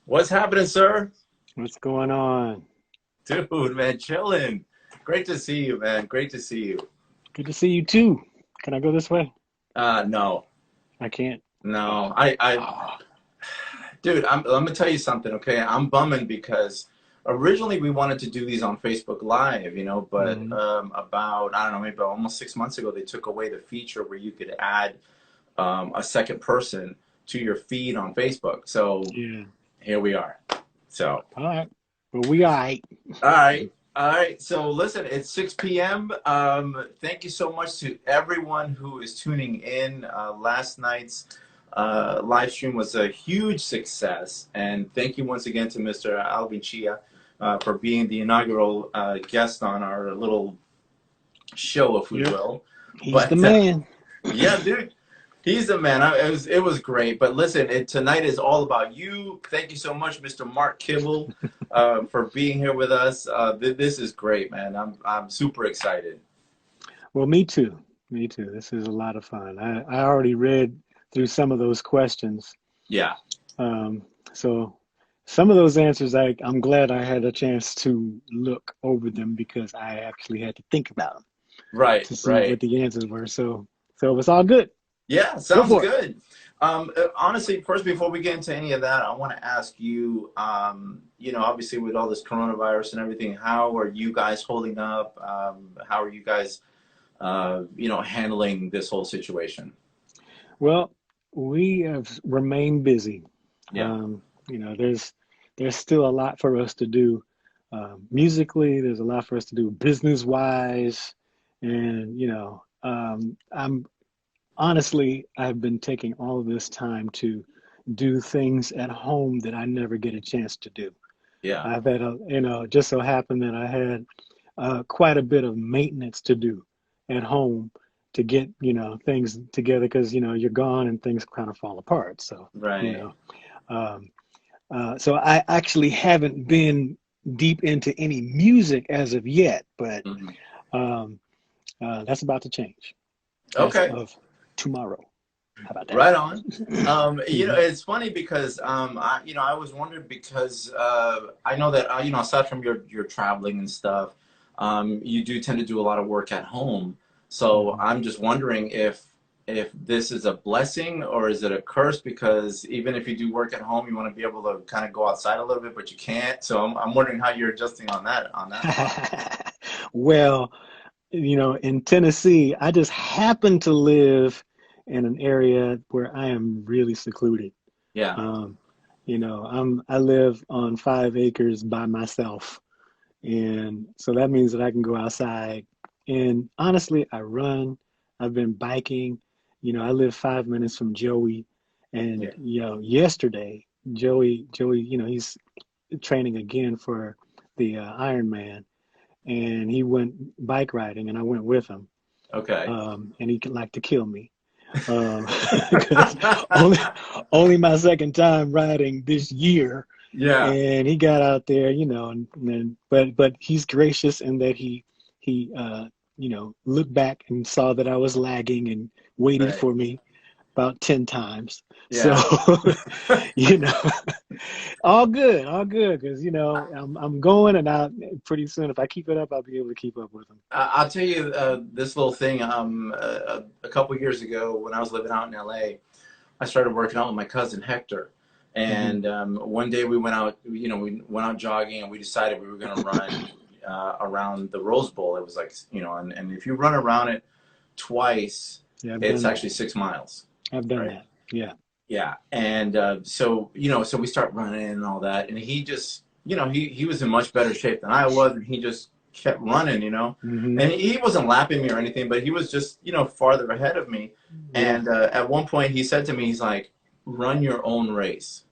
What's happening, sir? What's going on? Dude, man, chilling. Great to see you, man. Great to see you. Good to see you too. Can I go this way? No, I can't. no. I, Oh, dude, let me tell you something, okay? I'm bumming because originally we wanted to do these on Facebook Live, but mhm. about, I don't know, maybe about almost 6 months ago, they took away the feature where you could add a second person to your feed on Facebook. So Yeah. here we are. So. All right. Well, we all right. All right. All right. So listen, it's 6 p.m. Thank you so much to everyone who is tuning in. Last night's live stream was a huge success. And thank you once again to Mr. Alvin Chia for being the inaugural guest on our little show, if we Yep. will. He's the But man. yeah, dude. He's the man. It was great. But listen, tonight is all about you. Thank you so much, Mr. Mark Kibble, for being here with us. This is great, man. I'm super excited. Well, me too. Me too. This is a lot of fun. I already read through some of those questions. Yeah. Um, so some of those answers, I'm glad I had a chance to look over them because I actually had to think about them Right. to see what Right. the answers were. So it was all good. Yeah. Go Sounds for it. good. Honestly, first, before we get into any of that, I want to ask you. Obviously, with all this coronavirus and everything, how are you guys holding up? How are you guys, handling this whole situation? Well, we have remained busy. Yeah. Um, there's still a lot for us to do musically. There's a lot for us to do business wise, and I'm honestly I've been taking all of this time to do things at home that I never get a chance to do. Yeah. I've had just so happened that I had quite a bit of maintenance to do at home to get things together because you're gone and things kind of fall apart. So you Right. know, um, so I actually haven't been deep into any music as of yet, but Mhm. um, that's about to change as Okay. of tomorrow. How about that? Right on. Mhm. It's funny because I was wondering because I know that aside from your traveling and stuff, you do tend to do a lot of work at home. So Mhm. I'm just wondering if this is a blessing or is it a curse? Because even if you do work at home, you want to be able to kind of go outside a little bit, but you can't. So I'm wondering how you're adjusting on that front. Well, in Tennessee, I just happen to live in an area where I am really secluded. Yeah. Um, I live on 5 acres by myself, and so that means that I can go outside. And honestly, I run. I've been biking. I live 5 minutes from Joey, and Yeah. yesterday, Joey, he's training again for the Ironman, and he went bike riding, and I went with him. Okay. And he could like to kill me because only only my second time riding this year, Yeah. and he got out there, but he's gracious in that he looked back and saw that I was lagging and waited Right. for me about 10 times. So, Yeah. you know, all good, because I'm going, and I pretty soon, if I keep it up, I'll be able to keep up with him. I'll tell you this little thing. A couple years ago, when I was living out in LA, I started working out with my cousin Hector, Hmm. and one day we went out. We went out jogging, and we decided we were going to run around the Rose Bowl. It was like, and if you run around it twice, Yeah, I've it's done that. actually 6 miles, I've done right? that. Yeah. Yeah, and so we start running and all that, and he just, he was in much better shape than I was, and he just kept running, Hmm. and he wasn't lapping me or anything, but he was just, farther ahead of me, Yeah. and at one point he said to me, he's like, "Run your own race,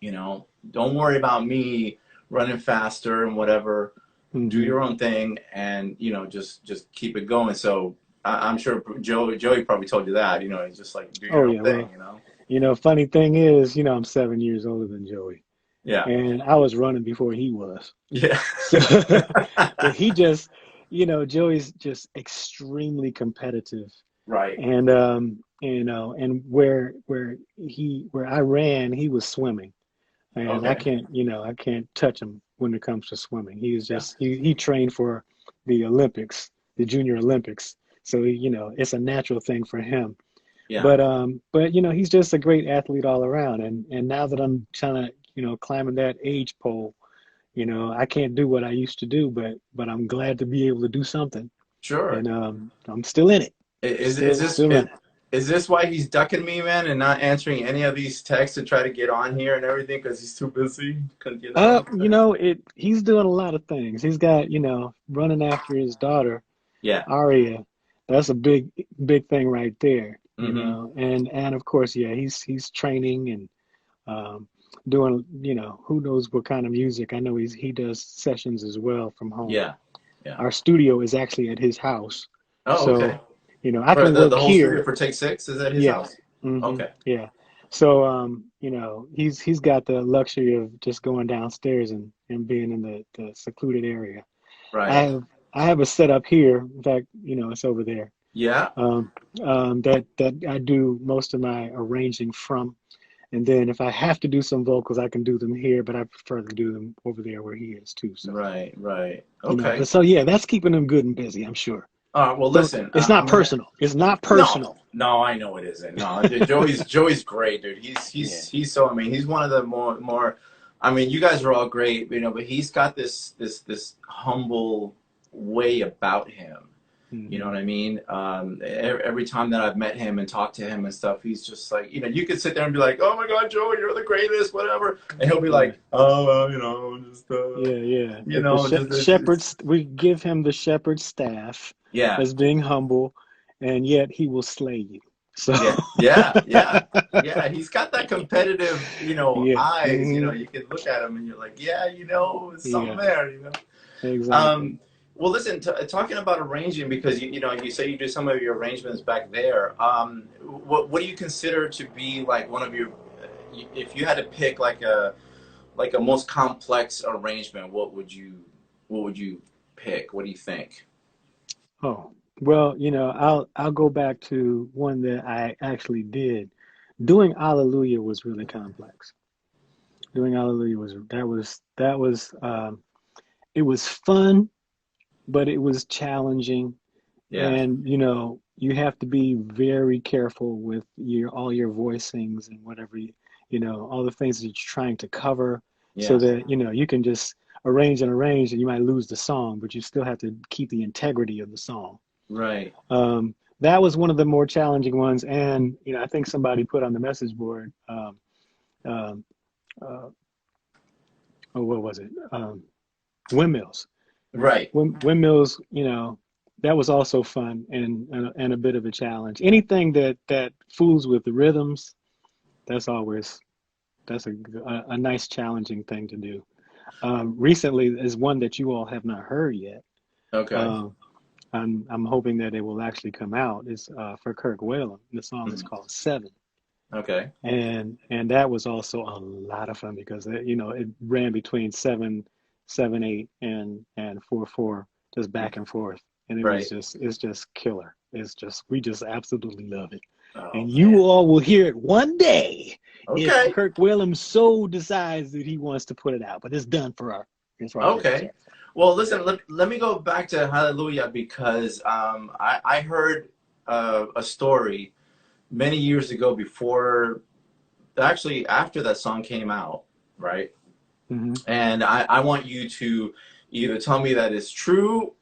don't worry about me running faster and whatever. Do Hmm. your own thing, and just keep it going." So I'm sure Joey probably told you that, it's just like do Oh your own yeah. thing, Well, funny thing is, I'm 7 years older than Joey, Yeah. and I was running before he was. Yeah. So, but he just, Joey's just extremely competitive, Right. and and where I ran, he was swimming. and I Okay. can't, I can't touch him when it comes to swimming. He's Yeah. just he trained for the Olympics, the Junior Olympics, so it's a natural thing for him. Yeah. But he's just a great athlete all around. And now that I'm trying to, climbing that age pole, I can't do what I used to do, but I'm glad to be able to do something. Sure. And I'm still in it. Still in it. Is this why he's ducking me, man, and not answering any of these texts to try to get on here and everything because he's too busy? Couldn't get on the text. He's doing a lot of things. He's got, running after his daughter, Yeah. Aria. That's a big thing right there, Mm-hmm. And of course, yeah, he's training and doing, who knows what kind of music. I know he does sessions as well from home. Yeah. Yeah. Our studio is actually at his house. Oh, okay. So, I For can work the whole studio here. for Take Six is at his Yeah. house? Okay. Yeah. So, he's got the luxury of just going downstairs and being in the secluded area. I Right. have I have a setup here. In fact, it's over there. Yeah. Um, that I do most of my arranging from. And then if I have to do some vocals, I can do them here, but I prefer to do them over there where he is too. So, Right. Right. Okay. but so yeah, that's keeping him good and busy, I'm sure. Well, Don't, listen, it's not I'm gonna. personal. It's not No, personal. no, I know it isn't. No, Joey's great, dude. Yeah. He's so. I mean, he's one of the more. I mean, you guys are all great, but he's got this humble way about him. You know Hmm. what I mean? Every time that I've met him and talked to him and stuff, he's just like, you could sit there and be like, "Oh my God, Joey, you're the greatest," whatever, and he'll be Yeah. like, "Oh, well, just Yeah, yeah. just Shepherds, we give him the shepherd staff yeah." as being humble, and yet he will slay you. So, Yeah, yeah, yeah, yeah. He's got that competitive, yeah, eyes. You can look at him and you're like, yeah, it's something yeah, there. exactly. Um, well, listen, talking about arranging because you say you do some of your arrangements back there. What do you consider to be like one of your, if you had to pick like a most complex arrangement, what would you pick? What do you think? Oh, well, I'll go back to one that I actually did. Doing Alleluia was really complex. Doing Alleluia was it was fun, but it was challenging. Yeah, And you have to be very careful with all your voicings and whatever all the things that you're trying to cover, so yeah, that you can just arrange and you might lose the song, but you still have to keep the integrity of the song. right. That was one of the more challenging ones, and I think somebody put on the message board. Um, uh, oh, what was it? Windmills. Right. Windmills, that was also fun and a bit of a challenge. Anything that fools with the rhythms, that's always that's a nice challenging thing to do. Recently is one that you all have not heard yet. Okay. Um, I'm hoping that it will actually come out. It's for Kirk Whalum. The song is Mhm. called Seven, Okay. and that was also a lot of fun because it ran between 7, 7, 8, and 4, 4, just back and forth, and Right. it's just killer. We just absolutely love it, Oh and man. you all will hear it one day if Okay. Kirk Whalum so decides that he wants to put it out. But it's done for our Okay. purposes. Well, listen. Let me go back to Hallelujah because I heard a story many years ago before, actually after that song came out, right? Hmm. And I want you to either tell me that is true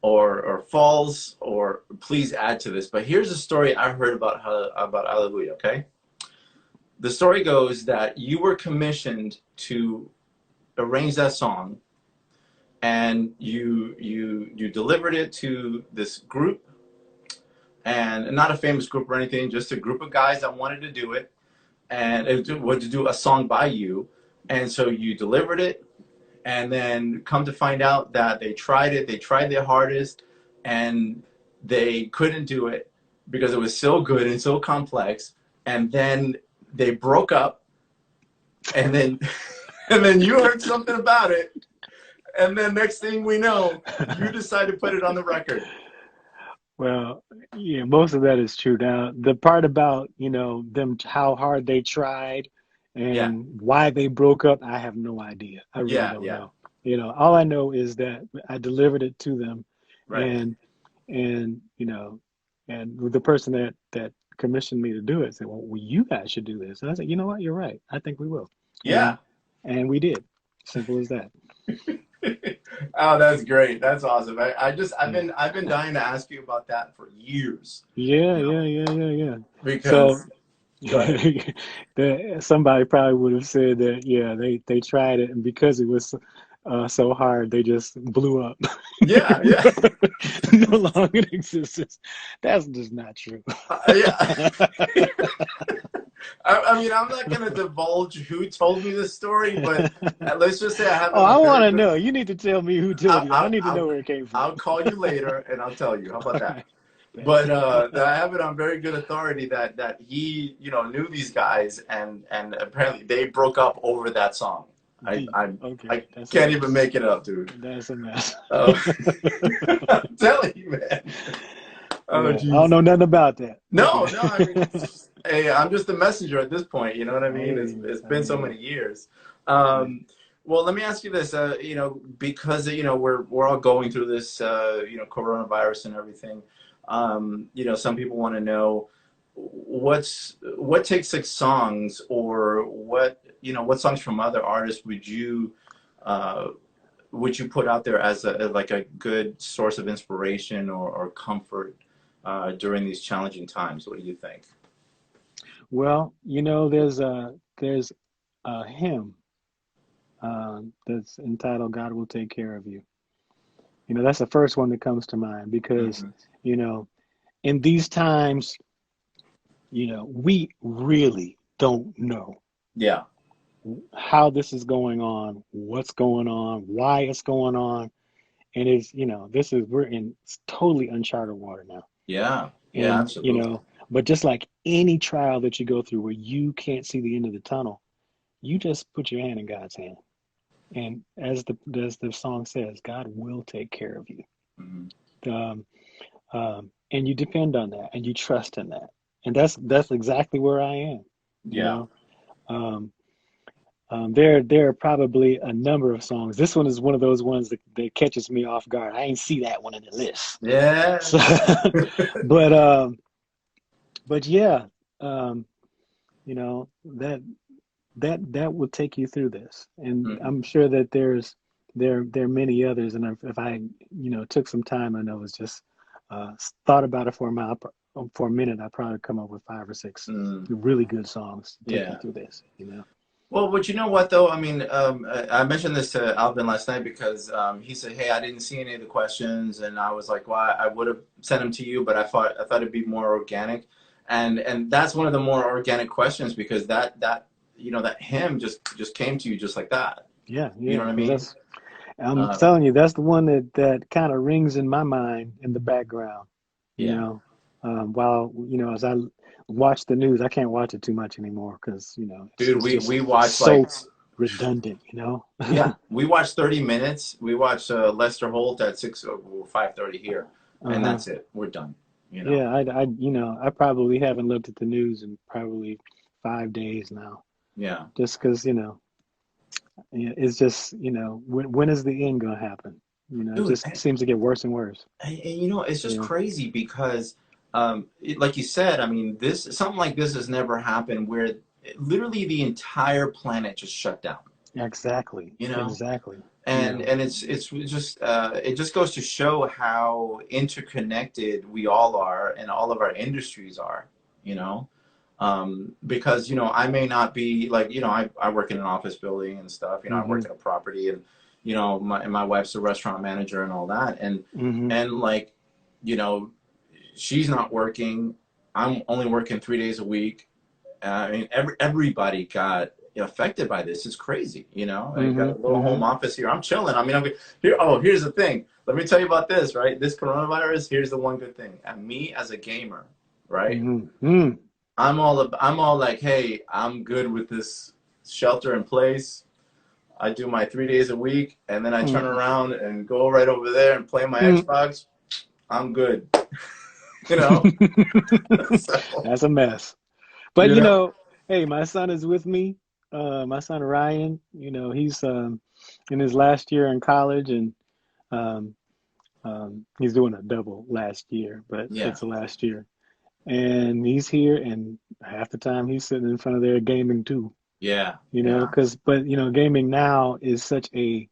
or false, or please add to this. But here's a story I heard about Hallelujah. Okay. The story goes that you were commissioned to arrange that song, and you delivered it to this group, and not a famous group or anything, just a group of guys that wanted to do it, and it was to do a song by you. And so you delivered it, and then come to find out that they tried their hardest, and they couldn't do it because it was so good and so complex. And then they broke up, and then and then you heard something about it, and then next thing we know, you decide to put it on the record. Well, yeah, most of that is true. Now, the part about, them, how hard they tried Yeah. And why they broke up, I have no idea. I really Yeah. don't Yeah. know. All I know is that I delivered it to them, Right. and and the person that commissioned me to do it said, "Well, you guys should do this." And I said, "You know what? You're right. I think we will." Yeah. And we did. Simple as that. Oh, that's great. That's awesome. Yeah. I've been dying to ask you about that for years, Yeah, you know, yeah, yeah, yeah, yeah. So because go ahead. somebody probably would have said that, yeah, they tried it, and because it was so hard, they just blew up. Yeah, yeah. No longer in existence. That's just not true. Yeah. I mean, I'm not going to divulge who told me this story, but let's just say I have Oh, it I on want very to good. know. You need to tell me who I, told you. I I, need to know I'll, where it came from. I'll call you later and I'll tell you. How about All that? right. Bet. But I have it on very good authority that he, knew these guys, and apparently they broke up over that song. I D. I Okay, I that's a can't even mess. make it up, dude. That's a mess. Oh, I'm telling you, man. Oh, Yeah, I don't jeez. know nothing about that. No, no. I mean, Okay. hey, I'm just a messenger at this point. You know what I I mean? hear It's you. it's I been hear so you. many years. Yeah. Well, let me ask you this. Because we're all going through this, coronavirus and everything. Some people want to know what takes six songs, or what songs from other artists uh, would you put out there as like a good source of inspiration or comfort during these challenging times? What do you think? Well, there's a hymn that's entitled "God Will Take Care of You." That's the first one that comes to mind because Hmm. you know in these times, we really don't know Yeah. how this is going on, what's going on, why it's going on, and we're in totally uncharted water now. Yeah. Yeah. And Absolutely. but just like any trial that you go through where you can't see the end of the tunnel, you just put your hand in God's hand. And as the song says, God will take care of you. Hmm. Um, and you depend on that, and you trust in that. And that's exactly where I am. You Yeah. know, um, there are probably a number of songs. This one is one of those ones that catches me off guard. I ain't see that one in the list. Yeah. So, but yeah, um, that will take you through this, and Mhm. I'm sure that there are many others. And if I took some time, I know was just thought about it for a minute, I probably come up with five or six Mm. really good songs to take you Yeah. through this. Well, but you know what though? I mean, I mentioned this to Alvin last night because he said, "Hey, I didn't see any of the questions," and I was like, "Well, I would have sent them to you, but I thought it'd be more organic," and that's one of the more organic questions because that hymn just came to you just like that. Yeah, You know yeah, what I because mean? I'm Uh, telling you, that's the one that kind of rings in my mind in the background. You yeah, know, while as I watch the news, I can't watch it too much anymore because it's, dude, it's just we watched like so redundant. yeah, we watched 30 minutes. We watched Lester Holt at 5:30 here, and Uh-huh. that's it. We're done. You know? Yeah, I probably haven't looked at the news in probably 5 days now, Yeah. just because it's just when is the end gonna happen? It Dude, just seems to get worse and worse. and it's just Yeah, crazy because, like you said, I mean, something like this has never happened where literally the entire planet just shut down. exactly, You know, exactly. You and know, it's just it just goes to show how interconnected we all are, and all of our industries are. You know, because I may not be like I work in an office building and stuff. I hmm work in a property, and my wife's a restaurant manager and all that, hmm and like you know she's not working. I'm only working 3 days a week. I mean, everybody got affected by this. It's crazy. I got hmm a little home hmm office here. I'm chilling. I mean, I'm here. Oh, here's the thing. Let me tell you about this. Right, this coronavirus. Here's the one good thing. And me as a gamer, right? hmm hmm I'm all like, hey, I'm good with this shelter in place. I do my 3 days a week, and then I turn around and go right over there and play my mm Xbox. I'm good. you know. so That's a mess. But you know. hey, my son is with me. my son Ryan, he's in his last year in college, and um, he's doing a double last year, but Yeah. it's the last year. And he's here, and half the time he's sitting in front of there gaming too, Yeah. Yeah. but gaming now is such a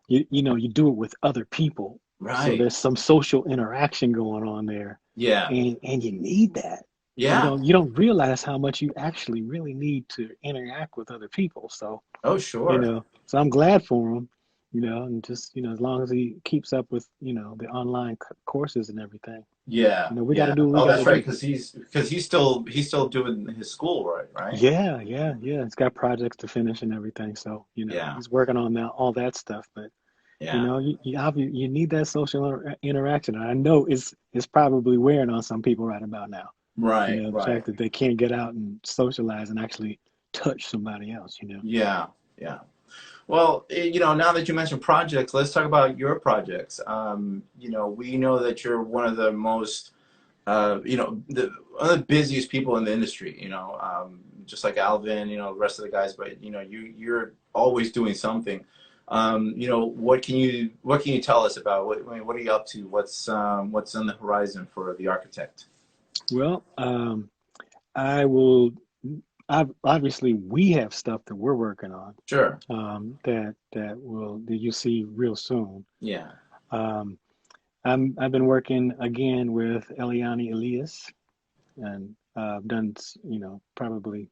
you do it with other people, so Right. there's some social interaction going on there, Yeah. and you need that. Yeah. You don't realize how much you actually really need to interact with other people. So Oh, sure. so I'm glad for him, and just as long as he keeps up with the online courses and everything, Yeah. we got to Yeah. do what we Oh, got to that's right. do. Because he's still doing his school, right? Yeah, yeah, yeah. It's got projects to finish and everything, so Yeah. he's working on that all that stuff. But Yeah. you need that social interaction. And I know it's probably wearing on some people right about now. Right. The Right. fact that they can't get out and socialize and actually touch somebody else. Yeah. Yeah. Well, now that you mentioned projects, let's talk about your projects. We know that you're one of the most, one of the busiest people in the industry. Just like Alvin, the rest of the guys. But you're always doing something. What can you tell us about what are you up to? What's on the horizon for the architect? Well, I will. Obviously, we have stuff that we're working on, Sure. that you'll see real soon. Yeah. Um, I've been working again with Eliani Elias, and I've done probably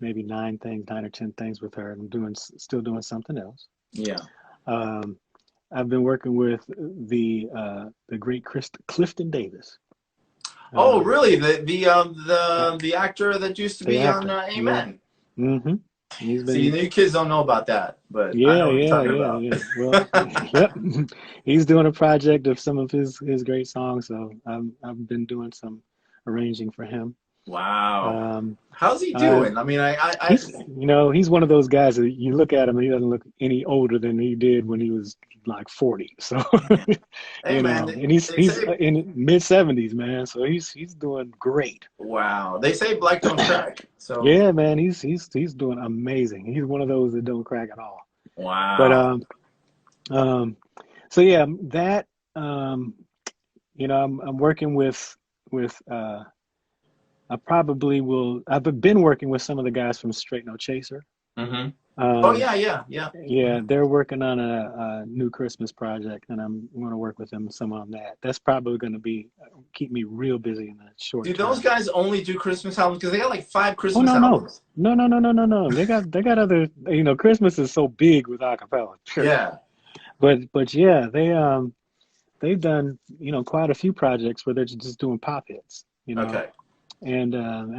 maybe 9 or 10 things with her. I'm still doing something else. Yeah. Um, I've been working with the great Clifton Davis. Oh, Um, really? The yeah, the actor that used to the be on actor. Yeah. Amen. hmm He's See, been. new kids don't know about that, but I Yeah, know what you're yeah, talking yeah, about. yeah. Well, yep. He's doing a project of some of his great songs, so I've been doing some arranging for him. Wow. Um, How's he uh, doing? I mean, I he's one of those guys that you look at him and he doesn't look any older than he did when he was like 40. So, yeah. Hey, man, and he's they say, in mid 70s, man. So he's doing great. wow. They say black don't crack. So, Yeah, man, he's doing amazing. He's one of those that don't crack at all. But wow. um, so yeah, that I'm working with I probably will. I've been working with some of the guys from Straight No Chaser. Hmm. Oh, Um, yeah, yeah, yeah. yeah, they're working on a new Christmas project, and I'm going to work with them some on that. That's probably going to be keep me real busy in the short Do those term. guys only do Christmas albums? Because they got like 5 Oh Christmas no, no, albums. no, no, no, no, no, no. They got other. Christmas is so big with acapella, sure. Yeah. But yeah, they've done quite a few projects where they're just doing pop hits. Okay. And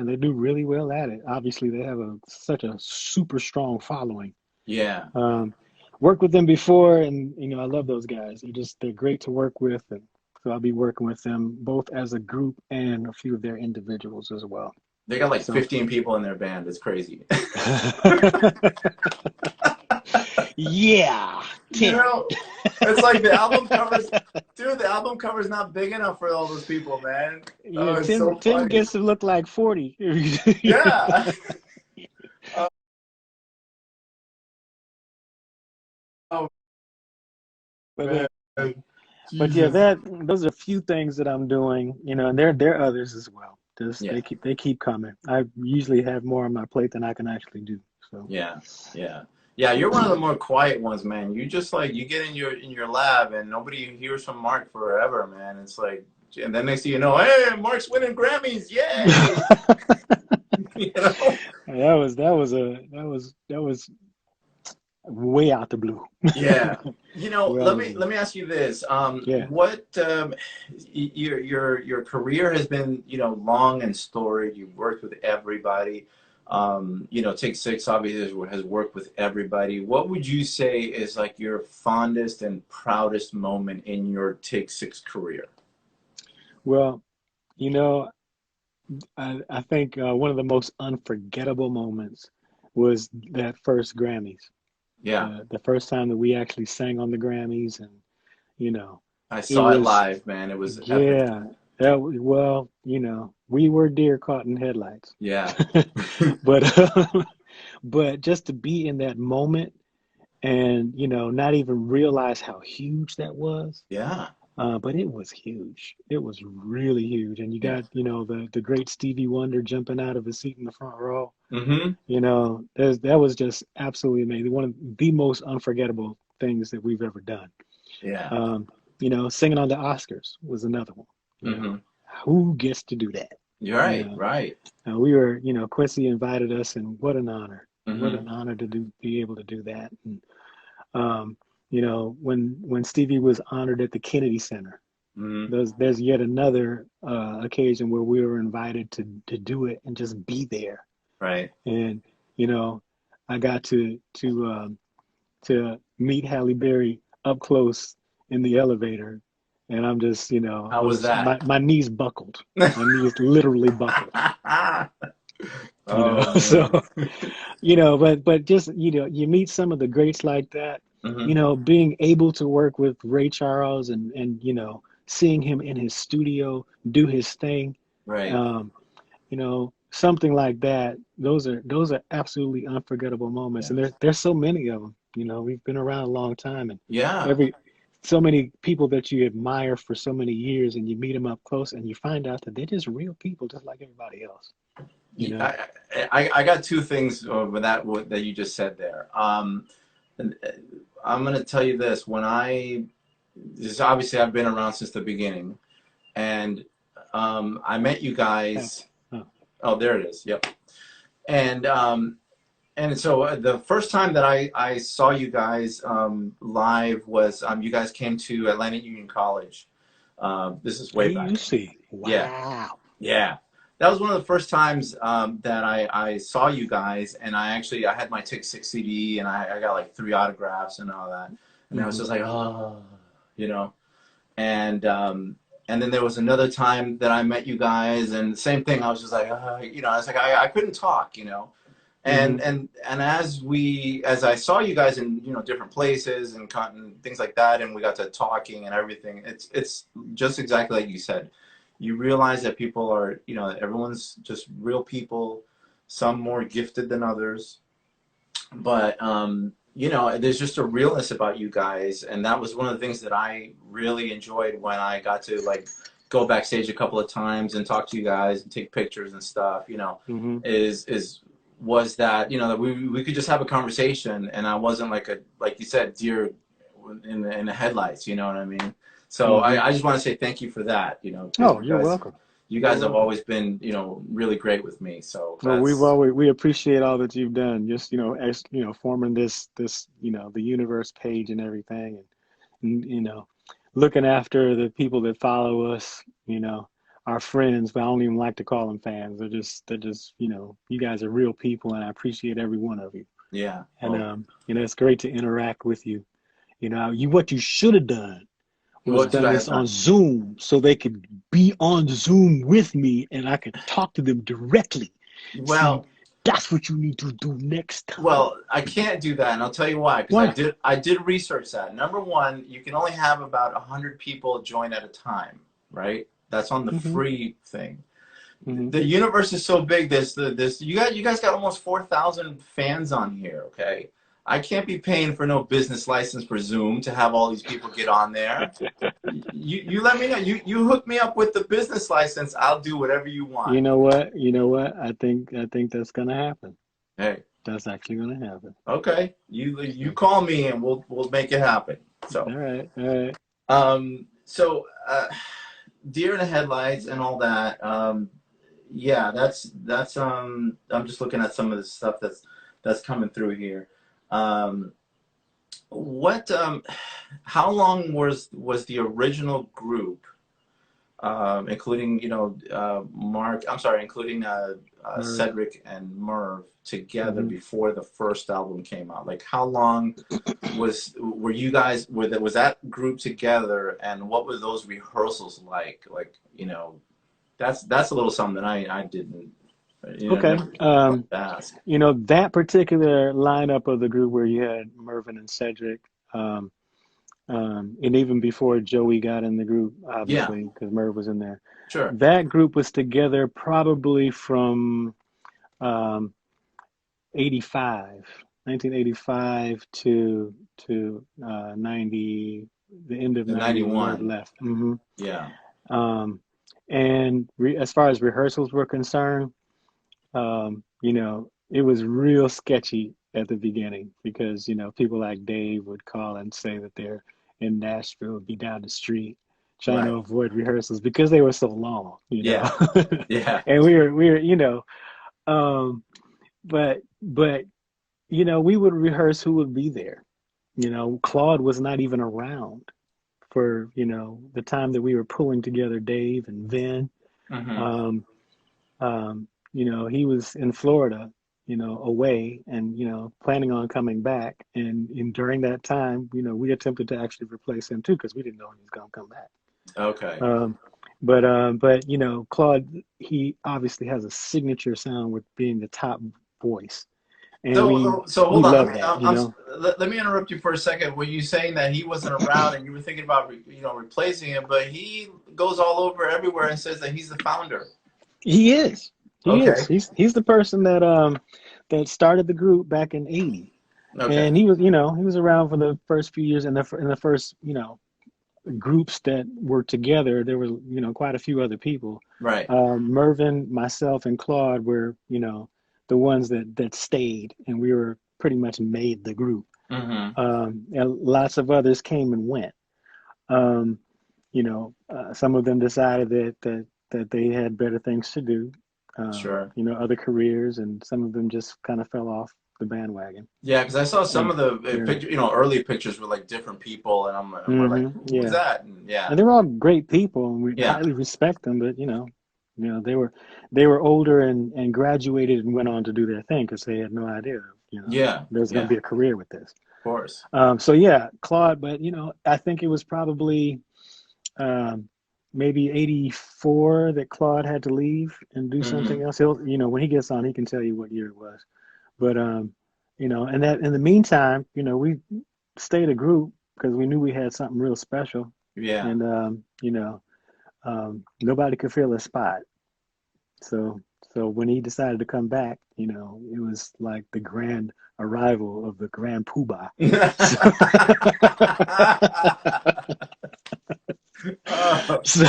they do really well at it. Obviously, they have such a super strong following. Yeah. Um, Worked with them before, and I love those guys. They're great to work with, and so I'll be working with them both as a group and a few of their individuals as well. They got like So 15 people in their band. It's crazy. yeah, You 10. know, it's like the album covers, dude. The album cover's not big enough for all those people, man. Yeah, Oh, it's Tim so Tim funny. gets to look like 40. Yeah. Oh But man, But yeah, Jesus. those are a few things that I'm doing, and there are others as well. Just Yeah, they keep coming. I usually have more on my plate than I can actually do. So yeah, yeah, yeah. You're one of the more quiet ones, man. You just like you get in your lab and nobody hears from Mark forever, man. It's like, and then next thing you know, hey, Mark's winning Grammys, yay! You know? that was way out the blue. Yeah. Way out Let the me blue. let me ask you this. Yeah. What your career has been, long and storied. You've worked with everybody. Take Six obviously has worked with everybody. What would you say is like your fondest and proudest moment in your Take Six career? Well, you know, I think one of the most unforgettable moments was that first Grammys. Yeah. The first time that we actually sang on the Grammys, and you know, I it saw it was live, man. It was epic. yeah. Well, we were deer caught in headlights, Yeah. but But just to be in that moment and, not even realize how huge that was. Yeah. But it was huge. It was really huge. And you Yeah. got, the great Stevie Wonder jumping out of his seat in the front row. Mm-hmm. That was just absolutely amazing. One of the most unforgettable things that we've ever done. Yeah. Um, singing on the Oscars was another one. You know, Mm-hmm. who gets to do that? You're You right. know, Right. we were, Quincy invited us, and what an honor! What Mm-hmm. an honor to be able to do that. And when Stevie was honored at the Kennedy Center, Mm-hmm. there's yet another occasion where we were invited to do it and just be there. Right. And you know, I got to meet Halle Berry up close in the elevator, and I'm just, How I was was that? my knees buckled. My knees literally buckled. Oh So, man. but just, you meet some of the greats like that. Mm-hmm. Being able to work with Ray Charles and seeing him in his studio do his thing, Right. um, something like that. Those are absolutely unforgettable moments, Yeah. and there's so many of them. We've been around a long time, and Yeah. every so many people that you admire for so many years, and you meet them up close, and you find out that they're just real people, just like everybody else. You know. I got two things with that you just said there. And I'm gonna tell you this. This obviously I've been around since the beginning, and I met you Yeah. guys. Oh, Oh, there it is. Yep. And so the first time that I saw you guys live was you guys came to Atlantic Union College. This is way back. AUC. Yeah. Wow. Yeah, that was one of the first times that I saw you guys, and I had my Tick Six CD, and I got like 3 autographs and all that, and I was Hmm. just like, oh, you know, and then there was another time that I met you guys, and same thing. I was just like, I was like, I couldn't talk, Hmm. and as I saw you guys in different places and things like that, and we got to talking and everything. It's just exactly like you said. You realize that people are, everyone's just real people, some more gifted than others, but there's just a realness about you guys, and that was one of the things that I really enjoyed when I got to like go backstage a couple of times and talk to you guys and take pictures and stuff. Hmm. Is was that that we could just have a conversation, and I wasn't like you said, deer in the headlights. You know what I mean? So Hmm. I just want to say thank you for that. Because Oh, you're welcome. you You're guys have welcome. always been really great with me. So Well, that's we appreciate all that you've done. Just as forming this the universe page and everything, and looking after the people that follow us. Our friends, but I don't even like to call them fans. They're just you guys are real people, and I appreciate every one of you. yeah. And Well, it's great to interact with you. What you should have done was what should done I this have on done? Zoom so they could be on Zoom with me and I could talk to them directly. See, Well, that's what you need to do next time. Well, I can't do that, and I'll tell you why. Because Why not? I did research that. Number one, you can only have about 100 people join at a time, right? That's on the Hmm. free thing. Hmm. The universe is so big. You guys got almost 4,000 fans on here. Okay, I can't be paying for no business license for Zoom to have all these people get on there. You let me know. You hook me up with the business license. I'll do whatever you want. You know what? You know what? I think that's gonna happen. Hey, That's actually gonna happen. okay. You So, call me and we'll make it happen. So. all right, all right. So deer in the headlights and all that. Yeah, that's. I'm just looking at some of the stuff that's coming through here. Um, what? How long was the original group, including Mark? I'm sorry, including Merv. Cedric and Merv together Hmm. before the first album came out? Like, how long were you guys was that group together, and what were those rehearsals like? Like, that's a little something that I didn't Okay. never thought to ask. That particular lineup of the group where you had Mervin and Cedric, um, and even before Joey got in the group, Yeah, obviously, because Merv was in there, sure. that group was together probably from um, 85, 1985 to 90, the end of The 90 when Merv 91. left. Hmm. Yeah. Um, and as far as rehearsals were concerned, you know, it was real sketchy at the beginning because, you know, people like Dave would call and say that they're in Nashville, be down the street trying to Right. avoid rehearsals because they were so long, you know. Yeah. Yeah. And we were, you know, um, but you know, we would rehearse who would be there. You know, Claude was not even around for, you know, the time that we were pulling together Dave and Vin. Hmm. Um, you know, he was in Florida, you know, away and, you know, planning on coming back. And during that time, you know, we attempted to actually replace him too because we didn't know he was going to come back. Okay. Um, but you know, Claude, he obviously has a signature sound with being the top voice, and So we hold on. love that, you know. Let me interrupt you for a second. Were you saying that he wasn't around and you were thinking about replacing him, but he goes all over everywhere and says that he's the founder. He is. He is. Okay. He's the person that that started the group back in '80, Okay. and he was, you know, he was around for the first few years, and in the first, you know, groups that were together. There was, you know, quite a few other people. Right. Mervin, myself, and Claude were, you know, the ones that stayed, and we were pretty much made the group. Hmm. And lots of others came and went. Um, you know, some of them decided that they had better things to do, Sure. you know, other careers, and some of them just kind of fell off the bandwagon. Yeah, because I saw some And of the yeah, picture, early pictures with like different people, and we're like, who's yeah, that? And yeah, and they're all great people, and we yeah, highly respect them. But you know, they were older and graduated and went on to do their thing because they had no idea, you know, yeah, there's going to yeah, be a career with this. of course. So yeah, Claude, but you know, I think it was probably um, maybe '84 that Claude had to leave and do something Hmm. else. He'll, you know, when he gets on, he can tell you what year it was. But you know, and that in the meantime, you know, we stayed a group because we knew we had something real special, Yeah. and you know, nobody could fill a spot. So so when he decided to come back, you know, it was like the grand arrival of the grand poobah. So, Oh. so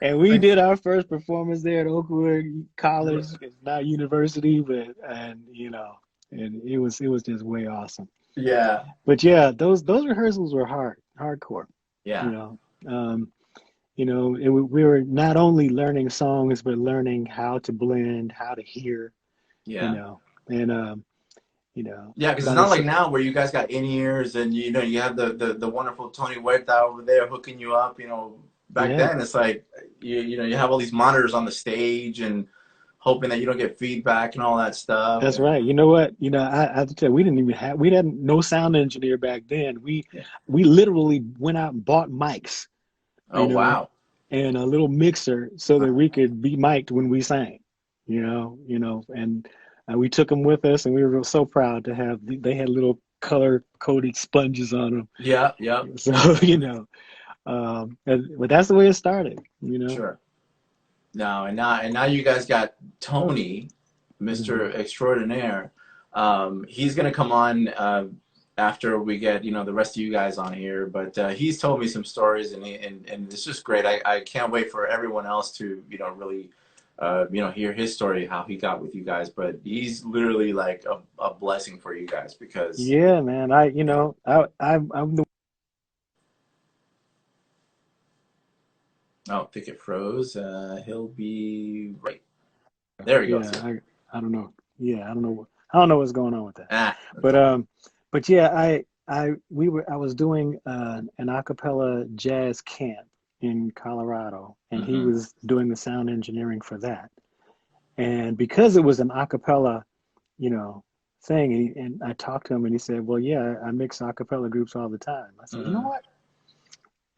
and we did our first performance there at Oakwood College, it's now university, but and you know, and it was just way awesome. Yeah, But yeah, those rehearsals were hardcore. You yeah, know, you know, we were not only learning songs, but learning how to blend, how to hear. You yeah. know, and you know, Yeah, because it's by the not like now where you guys got in ears and you have the wonderful Tony Huerta over there hooking you up. Back yeah. then it's like you have all these monitors on the stage and hoping that you don't get feedback and all that stuff. That's And right. You know what? You know, I have to tell you, we didn't even have we hadn't no sound engineer back then. yeah. We literally went out and bought mics, Oh you know, wow. and a little mixer so that Uh, we could be mic'd when we sang, and we took them with us, and we were so proud to have. They had little color coded sponges on yeah, yeah, them, so you know. But that's the way it started, you know. sure. No, and now you guys got Tony, Hmm. Mr. Extraordinaire. He's gonna come on after we get the rest of you guys on here. But he's told me some stories, and it's just great. I can't wait for everyone else to really hear his story, how he got with you guys. But he's literally like a blessing for you guys because Yeah, man. You know, I'm the oh, I think it froze. He'll be right there. He yeah. goes. I don't know. Yeah, I don't know what's going on with that. Ah, But okay. yeah, I was doing an a cappella jazz camp in Colorado, and he Mm-hmm. was doing the sound engineering for that. And because it was an a cappella, you know, thing, and I talked to him, and he said, "Well, yeah, I mix a cappella groups all the time." I said, "You know Mm-hmm. what?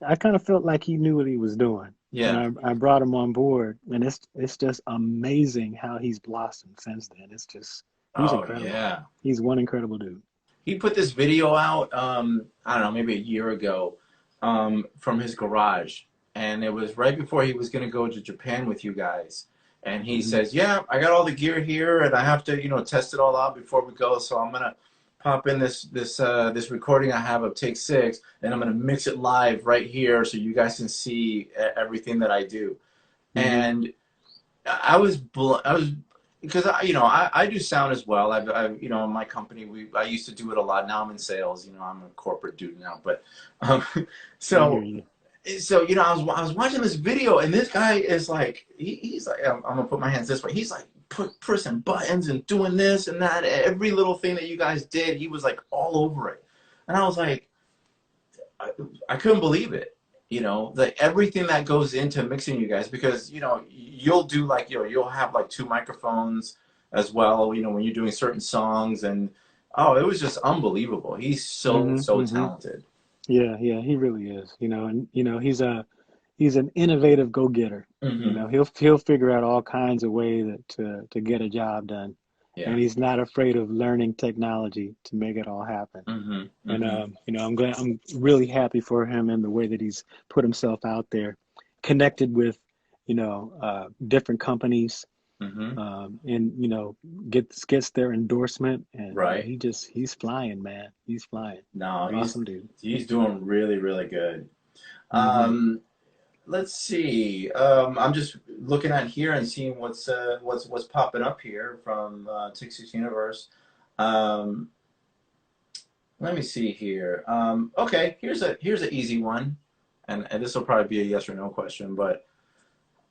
I kind of felt like he knew what he was doing." And Yeah. I brought him on board, and it's just amazing how he's blossomed since then. It's just he's Oh incredible. yeah. He's one incredible dude. He put this video out, I don't know, maybe a year ago, from his garage. And it was right before he was going to go to Japan with you guys. And he says, yeah, I got all the gear here, and I have to, you know, test it all out before we go. So I'm gonna pop in this recording I have of take 6, and I'm gonna mix it live right here so you guys can see everything that I do. And I was because you know, I do sound as well. I've you know, in my company I used to do it a lot. Now I'm in sales. You know, I'm a corporate dude now. But um, I hear so you. so you know, I was watching this video, and this guy is like, he's like, I'm gonna put my hands this way. He's like pressing buttons and doing this and that. Every little thing that you guys did, he was like all over it. And I was like, I couldn't believe it. You know, like everything that goes into mixing you guys, because you know, you'll do like, you know, you'll have like 2 microphones as well, you know, when you're doing certain songs. And oh, it was just unbelievable. He's so talented. Yeah, yeah, he really is. You know, and you know, he's an innovative go-getter. You know, he'll figure out all kinds of ways to get a job done, Yeah. and he's not afraid of learning technology to make it all happen. And you know, I'm really happy for him in the way that he's put himself out there, connected with, you know, different companies, and you know, gets their endorsement, and Right. he's flying, man. He's flying. No, Awesome dude. he's doing really, really good. Hmm. Let's see. I'm just looking at here and seeing what's popping up here from Tixis Universe. Um, Let me see here. Okay, here's an easy one, and this will probably be a yes or no question. But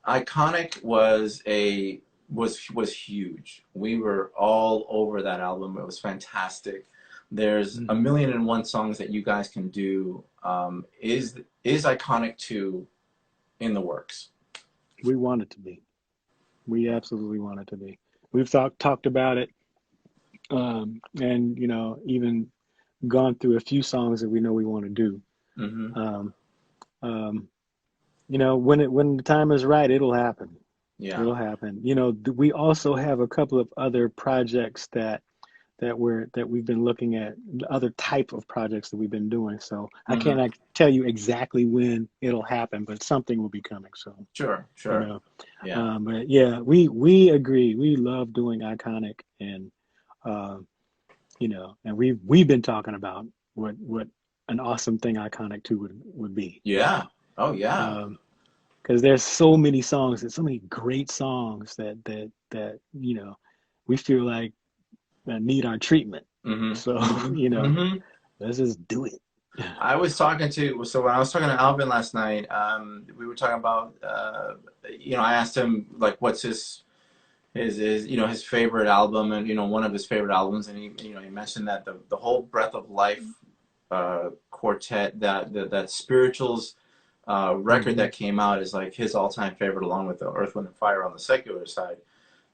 Iconic was huge. We were all over that album. It was fantastic. There's a Hmm. million and one songs that you guys can do. Is Iconic 2 in the works? We want it to be. We absolutely want it to be. We've talked about it, and you know, even gone through a few songs that we know we want to do. Mm-hmm. Um, um, you know, when the time is right, it'll happen. Yeah. It'll happen. You know, we also have a couple of other projects that we've been looking at, other type of projects that we've been doing. So I Mm-hmm. can't tell you exactly when it'll happen, but something will be coming soon. Sure. You Sure. know, Yeah. but yeah, we agree. We love doing Iconic, and uh, you know, and we've been talking about what an awesome thing Iconic 2 would be. Yeah. Oh yeah. Because there's so many songs, there's so many great songs that you know, we feel like that need our treatment. Mm-hmm. So Mm-hmm. you know, Mm-hmm. let's just do it. So when I was talking to Alvin last night, we were talking about, you know, I asked him like, what's his you know, his favorite album, and you know, one of his favorite albums, and he, you know, he mentioned that the whole Breath of Life quartet, that Spirituals record Hmm. that came out is like his all-time favorite, along with the Earth, Wind, and Fire on the secular side.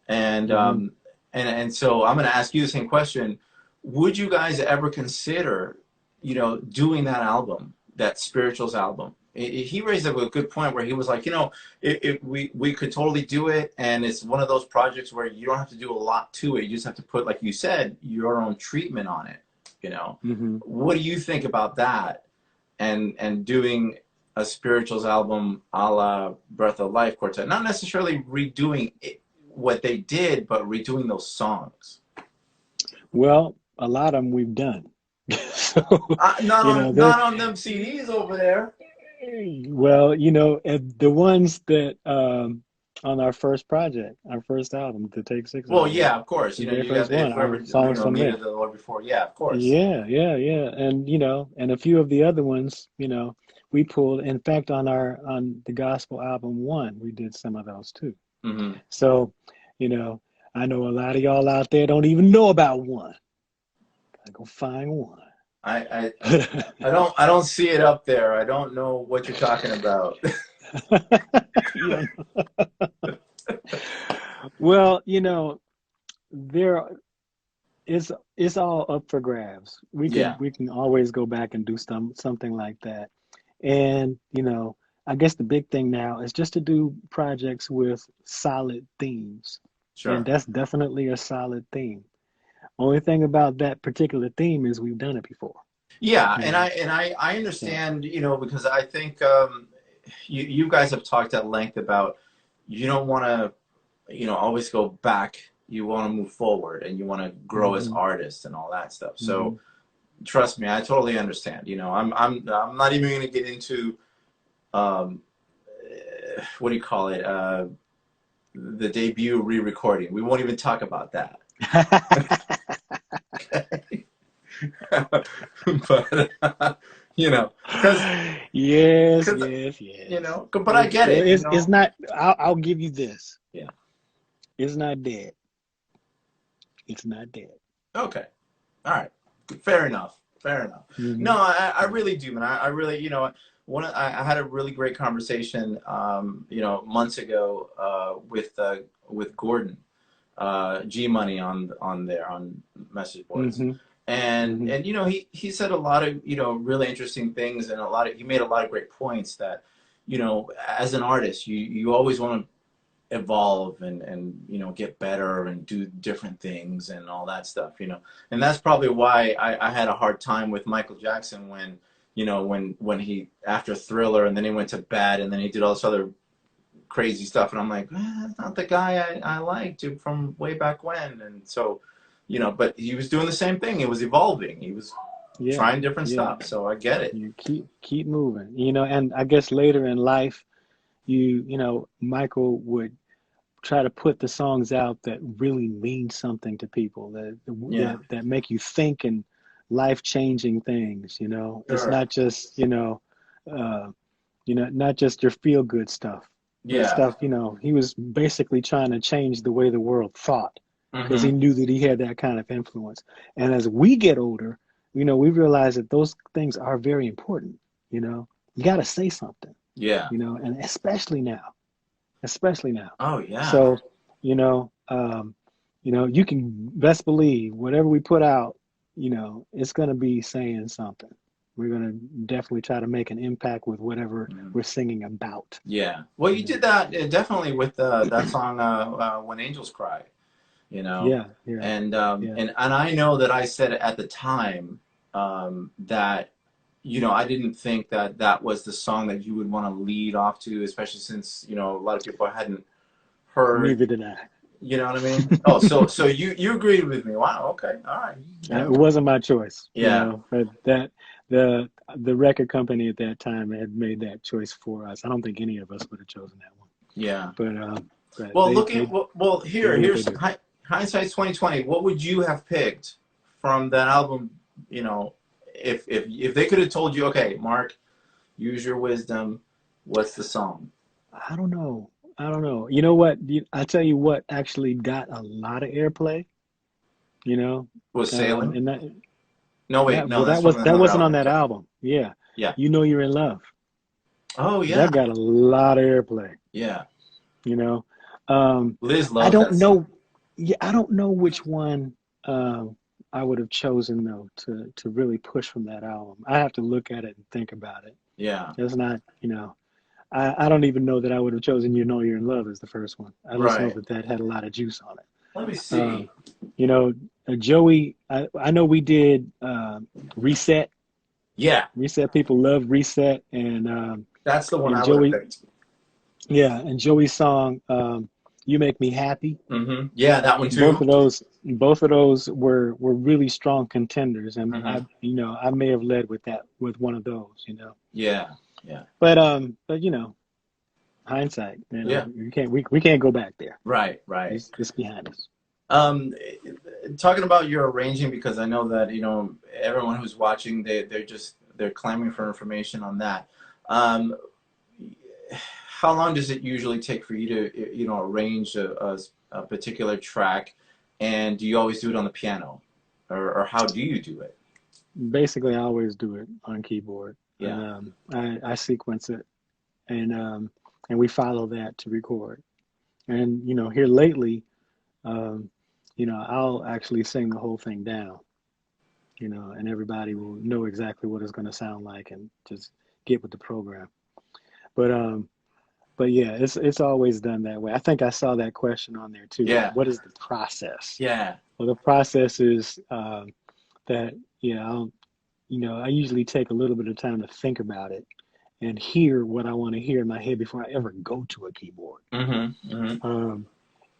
And Hmm. so I'm going to ask you the same question. Would you guys ever consider, you know, doing that album, that Spirituals album? He raised up a good point where he was like, you know, if we could totally do it, and it's one of those projects where you don't have to do a lot to it. You just have to put, like you said, your own treatment on it. You know, Hmm. what do you think about that? And doing a Spirituals album a la Breath of Life Quartet, not necessarily redoing it, what they did, but redoing those songs. Well, a lot of them we've done. So Not you know, on not on them CDs over there. well, you know, the ones that on our first project, our first album, the Take Six Well, album, yeah, of course. the You know, very you got first one, if we ever, our you songs know, from there. needed the Lord before. Yeah, of course. Yeah, yeah, yeah. And you know, and a few of the other ones, you know, we pulled, in fact, on the gospel album one, we did some of those too. Hmm. So, you know, I know a lot of y'all out there don't even know about one. Gotta go find one. I, I I don't see it up there. I don't know what you're talking about. You don't Well, you know, there it's all up for grabs. Yeah, We can always go back and do something like that. And, you know, I guess the big thing now is just to do projects with solid themes. And sure. that's definitely a solid theme. Only thing about that particular theme is we've done it before, Yeah, you know. I So, understand, you know, because I think you guys have talked at length about, you don't want to always go back. You want to move forward and you want to grow as Hmm. artists and all that stuff. Hmm. So trust me, I totally understand. I'm not even going to get into um, what do you call it? The debut re-recording. We won't even talk about that. But because Yes, yes, yes. but I get it. It's not. I'll give you this. Yeah. It's not dead. It's not dead. Okay. All right. Fair enough. Fair enough. No, Hmm. I really do, man. I really, I had a really great conversation, months ago, with Gordon, G Money on there on message boards, Hmm. and Hmm. he said a lot of really interesting things, and he made a lot of great points that, as an artist, you always want to evolve and get better and do different things and all that stuff, and that's probably why I had a hard time with Michael Jackson when when he, after Thriller, and then he went to Bad, and then he did all this other crazy stuff, and I'm like, that's not the guy I liked from way back when. And so but he was doing the same thing. He was evolving. He was Yeah, trying different yeah. stuff, so I get it. You keep moving. And I guess later in life, Michael would try to put the songs out that really mean something to people, Yeah, that make you think, and life-changing things. It's sure. not just uh, not just your feel-good stuff, but Yeah. stuff. He was basically trying to change the way the world thought, because he Hmm. knew that he had that kind of influence. And as we get older, we realize that those things are very important. You got to say something. Yeah. And especially now. Oh yeah. So, you can best believe whatever we put out, it's going to be saying something. We're going to definitely try to make an impact with whatever Mhm. we're singing about. Yeah. Well, You you know? did that definitely with that song, "When Angels Cry," Yeah, yeah, yeah. and I know that I said at the time, that I didn't think that that was the song that you would want to lead off to, especially since a lot of people hadn't heard. Neither did I. You know what I mean? Oh, so you agreed with me. Wow. Okay. All right. It wasn't my choice, Yeah. but that the record company at that time had made that choice for us. I don't think any of us would have chosen that one. Yeah. But Well, they looking well, they do what they here's do. hindsight's 2020. What would you have picked from that album? If they could have told you, okay, Mark, use your wisdom. What's the song? I don't know. I don't know. You know what? I tell you what actually got a lot of airplay. You know, Was Sailing? and that No, wait, that no, well that's that from was that another wasn't on album. that Yeah, album. Yeah, yeah. you know you're in love. Oh yeah, That got a lot of airplay. yeah. You know, um, Liz I loves don't that song. know. Yeah, I don't know which one I would have chosen though to really push from that album. I have to look at it and think about it. Yeah, It's not. I don't even know that I would have chosen "You Know You're in Love" as the first one. I just know right. that that had a lot of juice on it. Let me Um, see. you know, Joey, I know we did Reset. Yeah, Reset, people love Reset, that's the one and I would have Joey, picked. yeah, and Joey's song "You Make Me Happy." Yeah, that one Both too. of those were really strong contenders, and Hmm. I may have led with that, with one of those. Yeah, yeah, But hindsight, yeah. we can't go back there. Right, right. It's behind us. Um, Talking about your arranging, because I know that everyone who's watching, they're clamoring for information on that. Um, how long does it usually take for you to arrange a particular track, and do you always do it on the piano, or how do you do it? Basically, I always do it on keyboard, and Yeah. I sequence it, and we follow that to record. And here lately, um, I'll actually sing the whole thing down, and everybody will know exactly what it's going to sound like, and just get with the program. But but yeah, it's always done that way. I think I saw that question on there too. Yeah. What is the process? Yeah. Well, the process is that I usually take a little bit of time to think about it and hear what I want to hear in my head before I ever go to a keyboard. Mm-hmm. Mm-hmm. Um,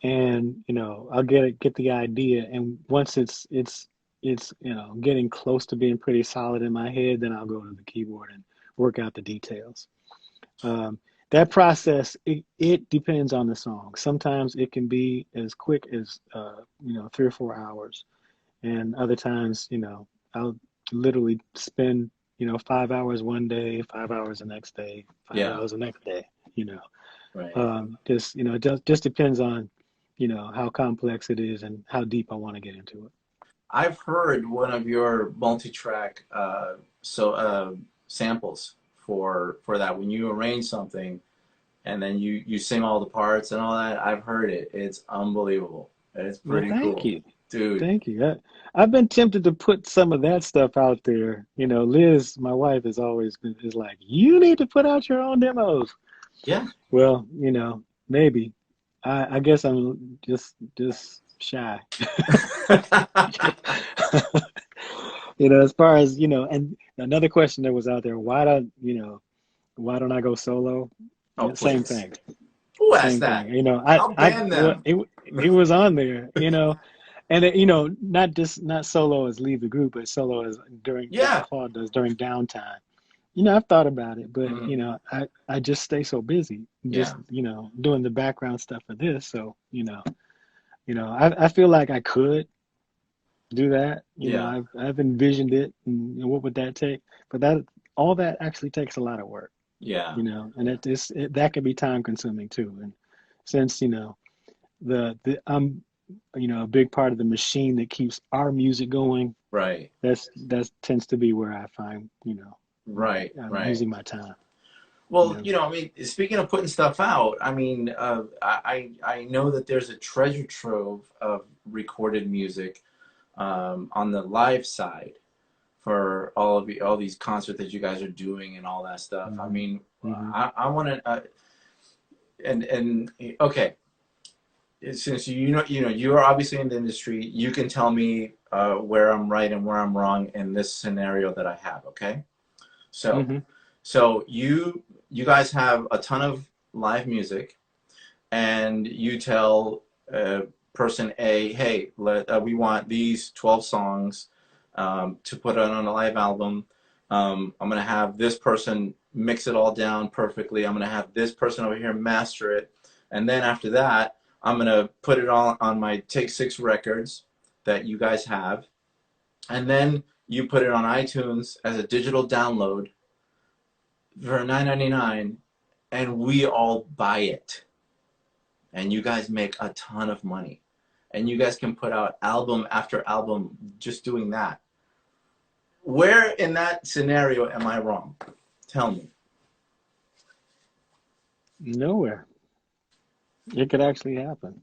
and I'll get the idea, and once it's getting close to being pretty solid in my head, then I'll go to the keyboard and work out the details. That process, it depends on the song. Sometimes it can be as quick as 3 or 4 hours, and other times I'll literally spend 5 hours one day, 5 hours the next day, five Yeah. hours the next day. Right. Just depends on how complex it is and how deep I want to get into it. I've heard one of your multi-track samples for that when you arrange something and then you sing all the parts and all that. I've heard it. It's unbelievable. It's Well, pretty thank cool, you. dude. Thank you. I've been tempted to put some of that stuff out there. Liz, my wife, is like, you need to put out your own demos. Yeah. Well, maybe. I guess I'm just shy. As far as, and another question that was out there, why don't I go solo? Oh, Same please. thing. Who asked Same that? thing. I'll ban Well, them. it was on there, and not solo as leave the group, but solo as during, like Yeah. Claude does during downtime. I've thought about it, but Mhm. I just stay so busy, just Yeah. doing the background stuff for this. So I feel like I could do that. Yeah. I've envisioned it, and what would that take? But all that actually takes a lot of work, Yeah. and that can be time consuming too. And since the I'm a big part of the machine that keeps our music going, Right. that tends to be where I find Right. I'm Right. using my time. Well, I mean, speaking of putting stuff out, I mean, I know that there's a treasure trove of recorded music on the live side for all these concerts that you guys are doing and all that stuff. I Hmm. mean, Hmm. I want to and okay, since you are obviously in the industry, you can tell me where I'm right and where I'm wrong in this scenario that I have. Okay, so Hmm. so you guys have a ton of live music, and you tell person A, hey, we want these 12 songs to put on a live album. I'm going to have this person mix it all down perfectly. I'm going to have this person over here master it. And then after that, I'm going to put it all on my Take Six records that you guys have. And then you put it on iTunes as a digital download for $9.99, and we all buy it. And you guys make a ton of money. And you guys can put out album after album just doing that. Where in that scenario am I wrong? Tell me. Nowhere. It could actually happen.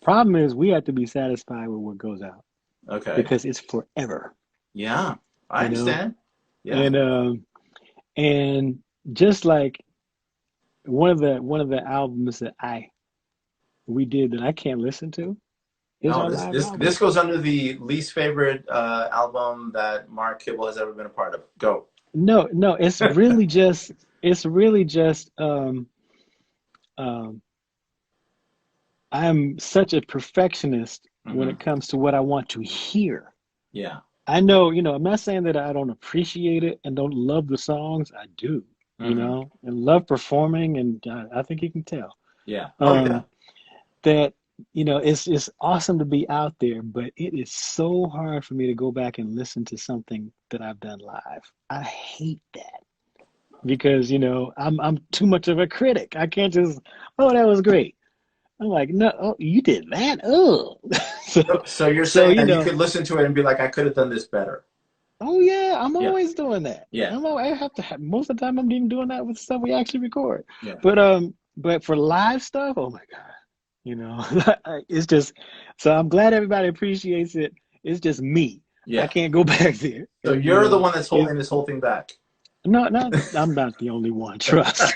Problem is, we have to be satisfied with what goes out Okay. because it's forever, Yeah, I you know. understand. Yeah. And and just like one of the albums that we did that I can't listen to is No, our this live this album. this goes under the least favorite album that Mark Kibble has ever been a part of. Go. No, no, it's really just um I'm such a perfectionist when Hmm. it comes to what I want to hear. Yeah. I know, I'm not saying that I don't appreciate it and don't love the songs. I do, Hmm. and love performing, and I think you can tell. Yeah. Oh yeah. Um, that it's awesome to be out there, but it is so hard for me to go back and listen to something that I've done live. I hate that because I'm too much of a critic. I can't just, oh, that was great. I'm like, no, oh, you did that. Oh, so So you're so saying that you could listen to it and be like, I could have done this better. oh yeah, I'm Yeah. always doing that. Yeah. I have to have, most of the time I'm even doing that with stuff we actually record. Yeah. But for live stuff, oh my God, it's just, so I'm glad everybody appreciates it. It's just me. I Yeah. can't go back there. So And you're the one that's it's holding this whole thing back. no, no, I'm not the only one, trust.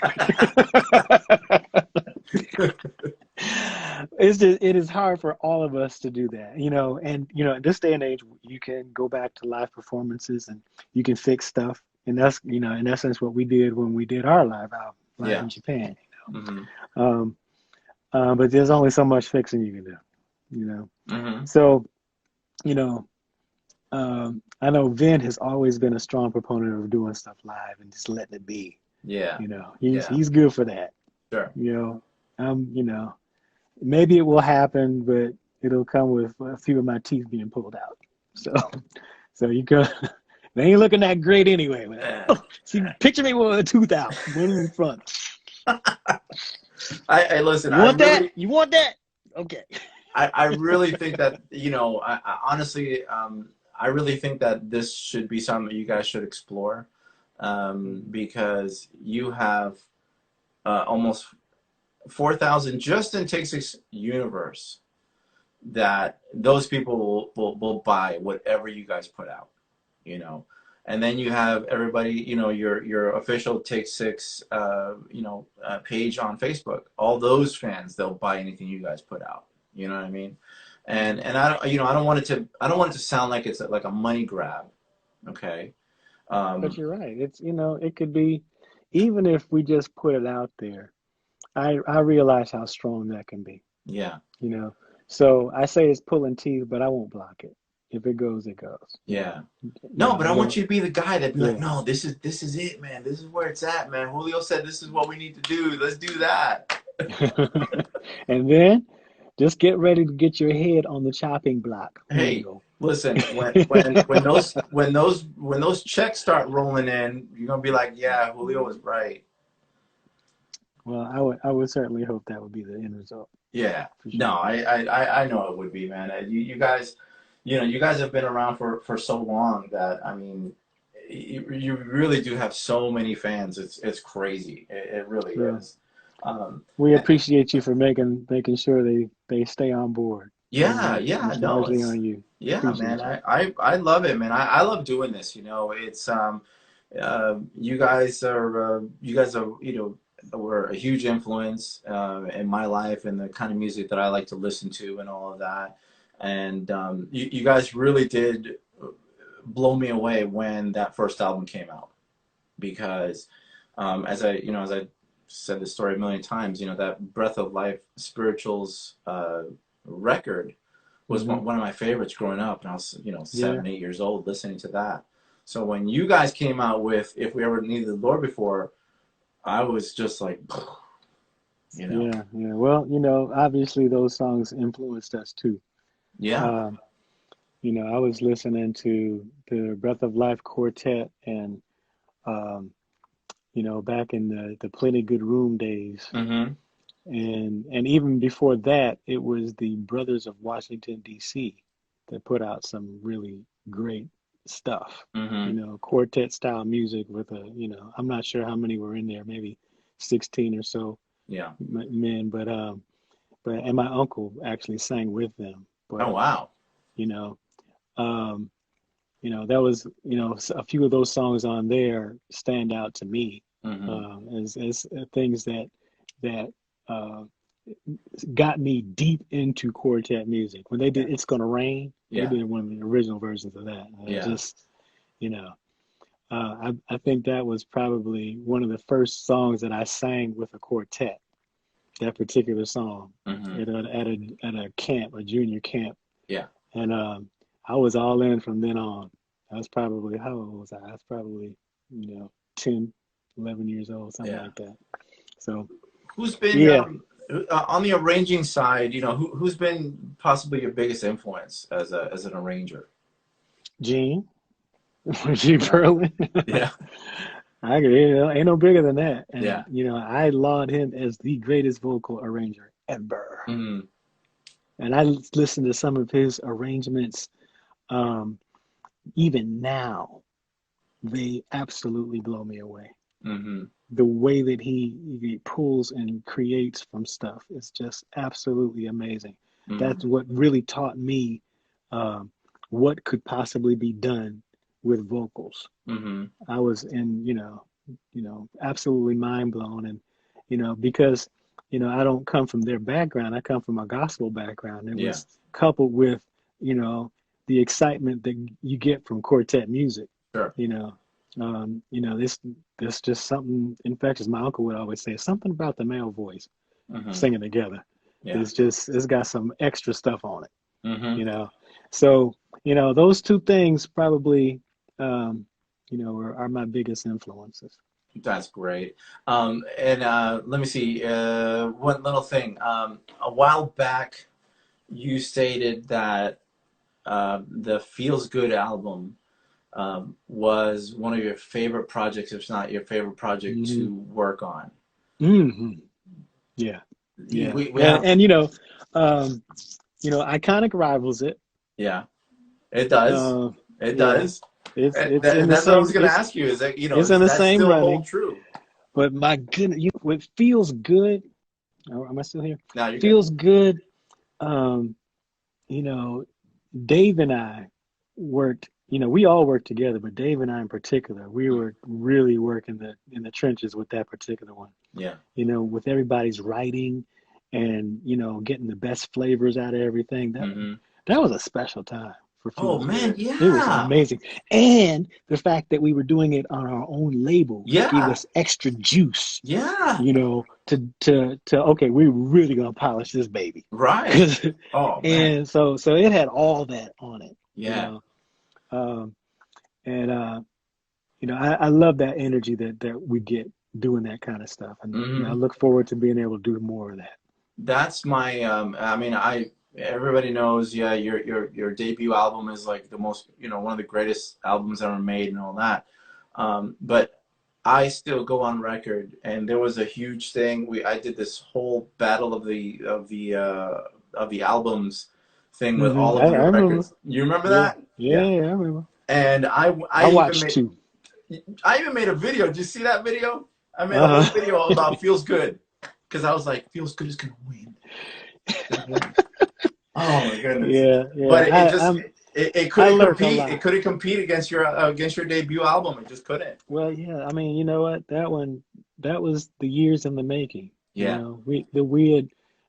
It is hard for all of us to do that, and in this day and age, you can go back to live performances and you can fix stuff. And that's, in essence what we did when we did our live album live Yeah. in Japan. Hmm. Um, But there's only so much fixing you can do, you know. Hmm. So, you know, I know Vin has always been a strong proponent of doing stuff live and just letting it be. Yeah. You know, Yeah. he's good for that. Sure. You know, you know, maybe it will happen, but it'll come with a few of my teeth being pulled out. So, so you go. They ain't looking that great anyway. Yeah. Oh, see, picture me with a tooth out, one in front. I listen. You want that? You want that? Okay. I really think that, I honestly, I really think that this should be something you guys should explore, because you have almost 4,000 just in Take Six universe, that those people will buy whatever you guys put out, you know. And then you have everybody, your official Take Six, page on Facebook. All those fans, they'll buy anything you guys put out. You know what I mean? And I don't, I don't want it to sound like it's like a money grab. Okay. But Um, you're right. It's, it could be, even if we just put it out there, I realize how strong that can be, yeah. you know. So I say it's pulling teeth, but I won't block it. If it goes, it goes. Yeah. No, I but I want won't. you to be the guy that be like, Yeah. no, this is it, man. This is where it's at, man. Julio said this is what we need to do. Let's do that. And then just get ready to get your head on the chopping block, Hey, Julio. listen, when those checks start rolling in, you're gonna be like, yeah, Julio was right. Well, I would certainly hope that would be the end result Yeah. for No, sure. I know it would be, man. You guys, you guys have been around for so long that, I mean, you really do have so many fans. It's crazy. It really Well, is. Um, we appreciate you for making sure they stay on board. yeah, yeah, It's no, largely it's on you. yeah, man. Appreciate you. I love it, man. I love doing this. It's you guys are were a huge influence in my life and the kind of music that I like to listen to and all of that. And you guys really did blow me away when that first album came out, because as I said this story a million times, that Breath of Life Spirituals record was Hmm. one of my favorites growing up, and I was, Yeah, 7, 8 years old listening to that. So when you guys came out with If We Ever Needed the Lord Before, I was just like, you know, yeah. Well, obviously those songs influenced us too. yeah. Um, I was listening to the Breath of Life Quartet and um, back in the Plenty Good Room days. Mm-hmm. And even before that, it was the Brothers of Washington, D.C. that put out some really great stuff. Mm-hmm. Quartet style music with I'm not sure how many were in there, maybe 16 or so Yeah. men, but and my uncle actually sang with them. Oh, But wow. you know, um, that was a few of those songs on there stand out to me Mm-hmm. as things that uh, got me deep into quartet music. When they Yeah. did "It's Gonna Rain," they Yeah. did one of the original versions of that. And it Yeah. just, you know, I think that was probably one of the first songs that I sang with a quartet. That particular song Mm-hmm. at a camp, a junior camp, Yeah. and I was all in from then on. I was probably how old was I? I was probably 10, 11 years old, something Yeah. like that. So Who's been yeah, on the arranging side? Who's been possibly your biggest influence as an arranger? Gene, Gene Yeah. Perlin. Yeah. Ain't no bigger than that. And Yeah. I laud him as the greatest vocal arranger ever. Mm-hmm. And I listened to some of his arrangements. Um, Even now, they absolutely blow me away. Mm-hmm. The way that he pulls and creates from stuff is just absolutely amazing. Mm-hmm. That's what really taught me um, what could possibly be done with vocals. Mm-hmm. I was absolutely mind blown, and because I don't come from their background. I come from a gospel background. It Yeah. was coupled with you know the excitement that you get from quartet music. Sure. You know, this just something infectious. My uncle would always say something about the male voice Mm-hmm. singing together. Yeah. It's got some extra stuff on it, Hmm. you know. So, those two things probably, um, are my biggest influences. That's great. And let me see. One little thing. A while back, you stated that the Feels Good album was one of your favorite projects, if not your favorite project Hmm. to work on. Hmm. Yeah, yeah, We have, and um, Iconic rivals it. yeah, it does. Uh, It yeah, does. it's in the That's what I was same going to ask you is that, it's in does the that same still hold running. true? But my goodness, what feels good? Oh, am I still here? No, you're good. Feels good. Um, you know, Dave and I worked. We all worked together, but Dave and I in particular, we Mm. were really working in the trenches with that particular one. Yeah. With everybody's writing and getting the best flavors out of everything. Hmm. That was a special time for Oh, Feels man. Good. It was Yeah. amazing. And the fact that we were doing it on our own label gave Yeah. us extra juice, Yeah. to okay, we're really gonna polish this baby. Right. 'Cause- Oh, man. and so it had all that on it, you Yeah. know. Um, and I love that energy that we get doing that kind of stuff. And I Hmm. look forward to being able to do more of that. That's my I mean, everybody knows, yeah, your debut album is like the most, one of the greatest albums ever made and all that. But I still go on record, and there was a huge thing. I did this whole battle of the albums thing with all of I your remember. records. You remember Yeah, that? yeah, Yeah. yeah, I remember. And I watched too. I even made a video. Did you see that video? I made a whole Uh-huh. video about Feels Good because I was like, Feels Good is gonna win. It's gonna win. Oh my goodness! Yeah, yeah. But it just it I couldn't learned a compete. It lot. couldn't compete against your debut album. It just couldn't. Well, yeah. I mean, you know what? That was the years in the making. Yeah. We had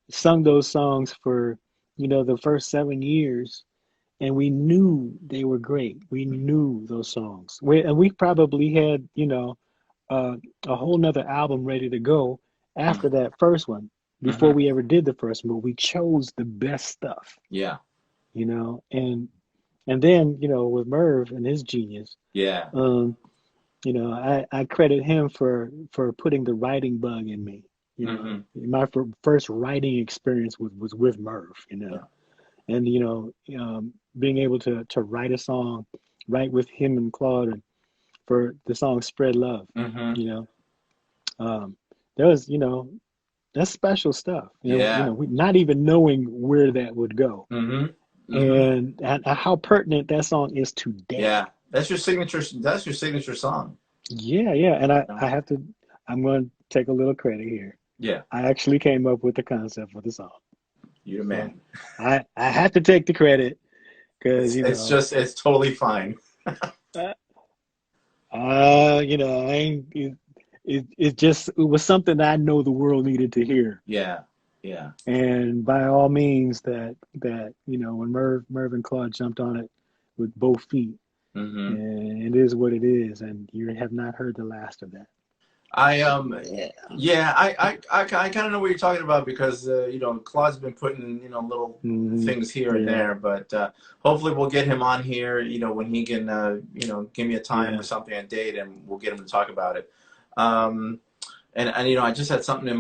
sung those songs for the first 7 years, and we knew they were great. We knew those songs. We probably had uh, a whole nother album ready to go after Mm-hmm. that first one before Mm-hmm. we ever did the first one. But we chose the best stuff, Yeah. and then with Merv and his genius. Yeah. Um, I credit him for putting the writing bug in me. Mm-hmm. My first writing experience was with Merv. Yeah. And being able to write a song, write with him and Claude for the song "Spread Love." Mm-hmm. You know, um, there was that's special stuff. Yeah. Not even knowing where that would go, Mm-hmm. Mm-hmm. and how pertinent that song is today. Yeah. That's your signature. That's your signature song. Yeah, yeah. And Yeah. I'm going to take a little credit here. Yeah. I actually came up with the concept for the song. You're the So man. I have to take the credit because, It's totally fine. uh, I ain't, it was something that I know the world needed to hear. Yeah. Yeah. And by all means when Merv and Claude jumped on it with both feet, Mm-hmm. and it is what it is. And you have not heard the last of that. I Yeah. Yeah, I kind of know what you're talking about because Claude's been putting little Hmm. things here and Yeah. there, but hopefully we'll get him on here when he can give me a time or Yeah. something, a date, and we'll get him to talk about it. Um, and I just had something in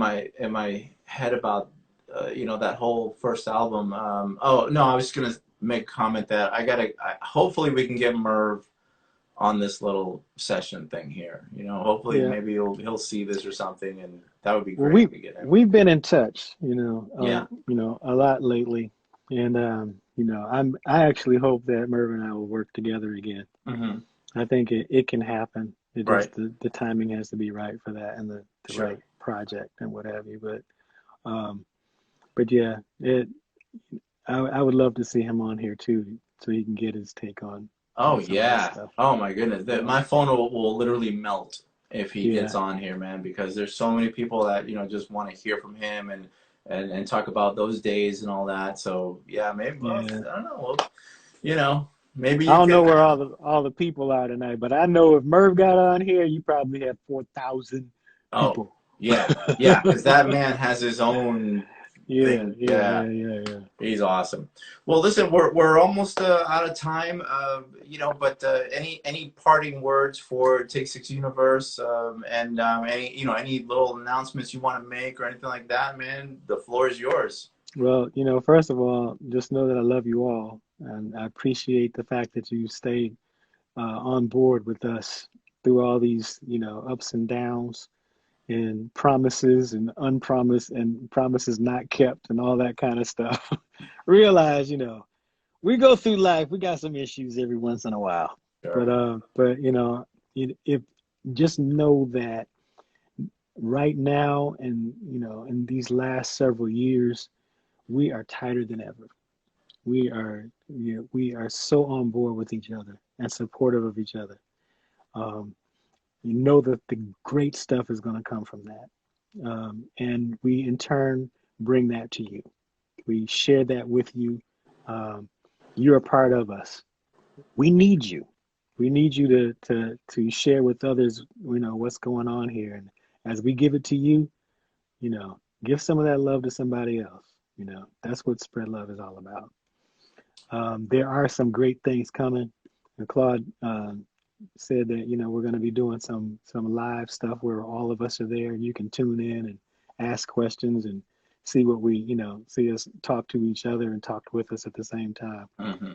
my head about that whole first album. Oh no, I was just gonna make a comment that hopefully we can get Merv on this little session thing here. Hopefully Yeah. maybe he'll see this or something, and that would be Well, great to get him. we've been in touch, Yeah. a lot lately, and I actually hope that Merv and I will work together again. Hmm. I think it can happen. It Right. just the timing has to be right for that and the Sure. right project and what have you. Um, but yeah, I would love to see him on here too, so he can get his take Oh on some of this yeah. stuff. Oh my goodness. So My phone will literally melt if he gets yeah, on here, man, because there's so many people that just want to hear from him and talk about those days and all that. So yeah, maybe, well, yeah. I don't know. Well, maybe I you don't know can. where all the people are tonight, but I know if Merv got on here, you probably have 4,000 Oh people. yeah, yeah, because that man has his own Yeah, thing. yeah, Yeah. yeah, yeah, yeah. He's awesome. Well, listen, we're almost out of time, but any parting words for Take Six Universe, and any any little announcements you want to make or anything like that, man? The floor is yours. Well, first of all, just know that I love you all, and I appreciate the fact that you stayed on board with us through all these, ups and downs, and promises and unpromised and promises not kept and all that kind of stuff. Realize, we go through life. We got some issues every once in a while, Sure. but if just know that right now, and in these last several years, we are tighter than ever. We are so on board with each other and supportive of each other. Um, you know that the great stuff is going to come from that, and we in turn bring that to you. We share that with you. Um, you're a part of us. We need you. We need you to share with others, what's going on here. And as we give it to you, give some of that love to somebody else. That's what Spread Love is all about. There are some great things coming. And Claude said that we're going to be doing some live stuff where all of us are there, and you can tune in and ask questions and see what we see us talk to each other and talk with us at the same time. Hmm.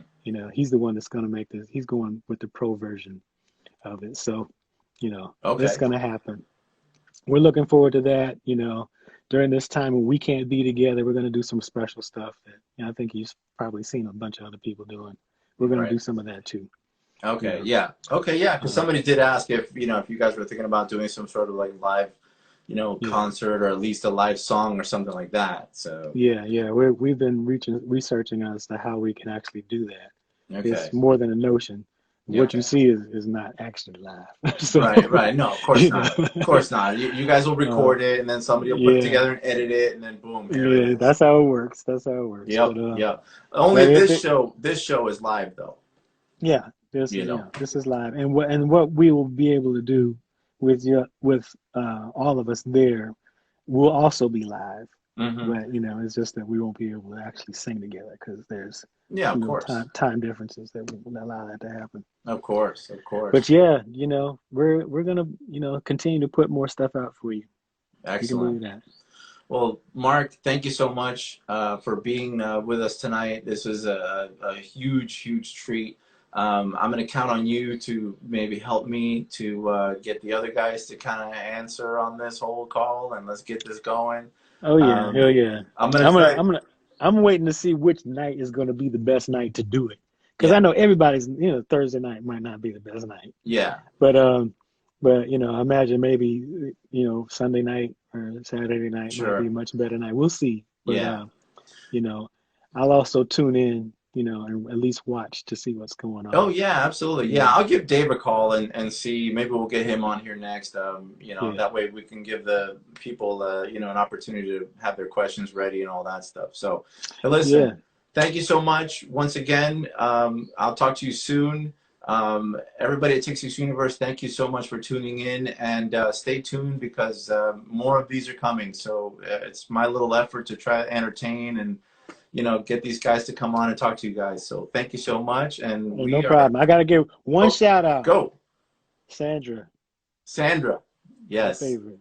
He's the one that's going to make this. He's going with the pro version of it, so that's Okay. going to happen. We're looking forward to that. During this time when we can't be together, we're going to do some special stuff that I think you've probably seen a bunch of other people doing. We're going to Right. do some of that too. you Okay. know Yeah. Okay. Yeah. Because uh, somebody did ask if you guys were thinking about doing some sort of like live, yeah. concert or at least a live song or something like that. So. Yeah. We've been researching as to how we can actually do that. Okay. It's more than a notion. What you Okay. see is not actually live. So, Right, right. No, of course you not. know, Of course not. You guys will uh, record it, and then somebody will put it yeah, together and edit it, and then boom, here it yeah. is. That's how it works. That's how it works. Yep, yep. Only But if this it, show, this show is live though. yeah, this You is know. this is live, and what we will be able to do with all of us there will also be live. Hmm. But it's just that we won't be able to actually sing together because there's Yeah, of time course, differences that will allow that to happen. of course, of But course. yeah, we're gonna continue to put more stuff out for you. You can Excellent. believe that. Well, Mark, thank you so much for being with us tonight. This was a huge, huge treat. I'm going to count on you to maybe help me to get the other guys to kind of answer on this whole call, and let's get this going. Oh yeah, hell Um, yeah. I'm going to I'm gonna say, I'm gonna I'm waiting to see which night is gonna be the best night to do it. Because I yeah, know everybody's Thursday night might not be the best night. yeah, But I imagine maybe Sunday night or Saturday night might be sure. a much better night. We'll see. But Yeah. you know, I'll also tune in, and at least watch to see what's going Oh, on. yeah, absolutely. You Yeah, know, I'll give Dave a call and see. Maybe we'll get him on here next. yeah, That way we can give the people, an opportunity to have their questions ready and all that stuff. So, hey, yeah. listen, thank you so much once again. I'll talk to you soon. Everybody at Texas Universe, thank you so much for tuning in, and stay tuned because more of these are coming. So it's my little effort to try to entertain and get these guys to come on and talk to you guys. So thank you so much. And Hey, no we are, problem. I gotta give one oh, shout out, go. Sandra, Sandra. my Yes. favorite.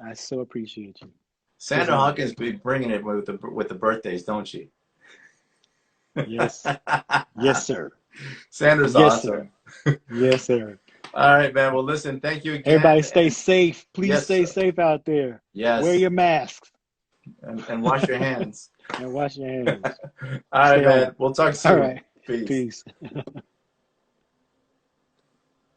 I so appreciate you. Just Sandra know that. Hawkins be bringing it with the birthdays, don't she? Yes, yes, sir. Sandra's Yes, sir. awesome. Yes, sir. All right, man. Well, listen, thank you Everybody again. stay And safe. Please yes, stay sir. safe out there. Wear Yes. your masks And wash your hands. and wash your hands. All right, Stay man. home. We'll talk All soon. right. Peace. Peace.